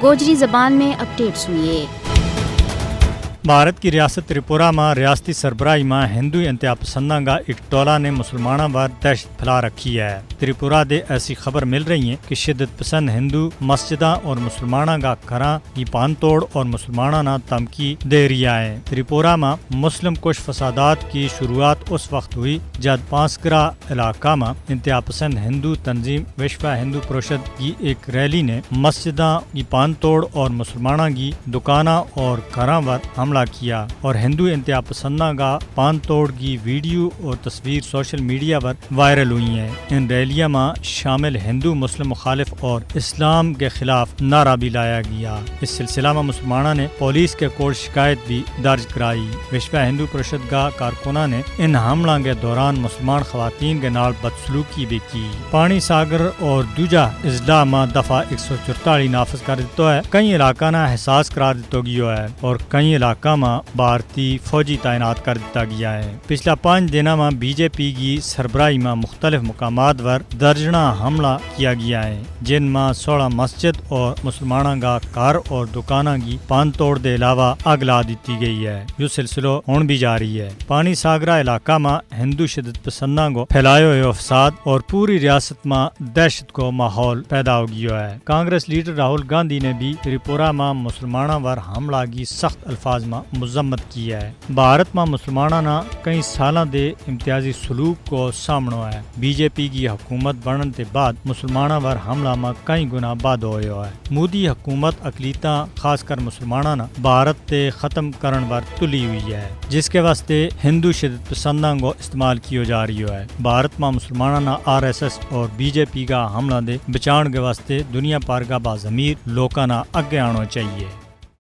गोजरी ज़बान में अपडेट सुनिए। भारत की रियासत त्रिपुरा में रियासती सरबराही में हिंदू इंतहा पसंदा का एक टोला ने मुसलमानों पर दहशत फैला रखी है। त्रिपुरा दे ऐसी खबर मिल रही है कि शिद्दत पसंद हिंदू मस्जिदां और मुसलमानों का घरां की पान तोड़ और मुसलमानों ना धमकी दे रिया है। त्रिपुरा में मुस्लिम कुछ फसादात की शुरुआत उस वक्त हुई जब पांसगरा इलाका में इंतहा पसंद हिंदू तंजीम विश्व हिंदू परिषद की एक रैली ने मस्जिदां की पान तोड़ और मुसलमानों की दुकाना और घरां पर हमला किया और हिंदू इंतहा पसंदा का पान तोड़ की वीडियो और तस्वीर सोशल मीडिया पर वायरल हुई है। इन रैलियों में शामिल हिंदू मुस्लिम मुखालिफ और इस्लाम के खिलाफ नारा भी लाया गया। इस सिलसिला में मुसलमानों ने पुलिस के कोर्ट शिकायत भी दर्ज कराई। विश्व हिंदू परिषद का कारकुना ने इन हमलों के दौरान मुसलमान खवातीन के नाल बदसलूकी भी की। पानी सागर और दूजा इजला में दफा 144 नाफज कर दिता है। कई इलाका ना एहसास करार दितो गया है और कई इलाका में भारतीय फौजी तैनात कर दिया गया है। पिछला 5 दिनों में बीजेपी की सरबराही में मुख्तलिफ मुकामात पर दर्जना हमला किया गया है, जिनमें 16 मस्जिद और मुसलमानों का घर और दुकाना की पान तोड़ के अलावा आग ला दी गई है। यो सिलसिलो होने भी जारी है। पानी सागरा इलाका में हिंदू शिद्दत पसंदा को फैलाए हुए फसाद और पूरी रियासत में दहशत को माहौल पैदा हो गया है। कांग्रेस लीडर राहुल गांधी ने भी त्रिपुरा में मुसलमानों पर हमला की सख्त अल्फाज में मजम्मत की है। भारत में मुसलमानों ने कई सालों दे इम्तियाजी सलूक को सामने है। बीजेपी की हुकूमत बनने के बाद मुसलमानों पर हमला में कई गुना बाद होया है। मोदी हुकूमत अकलीता खासकर मुसलमानों ने भारत से खत्म करने पर तुली हुई है, जिसके वास्ते हिंदू शिद्दत पसंदा को इस्तेमाल किया जा रही है। भारत में मुसलमानों ने RSS और बीजेपी का हमला दे बचाने के वास्ते दुनिया भर का बाज़मीर लोगों ने आगे आना चाहिए।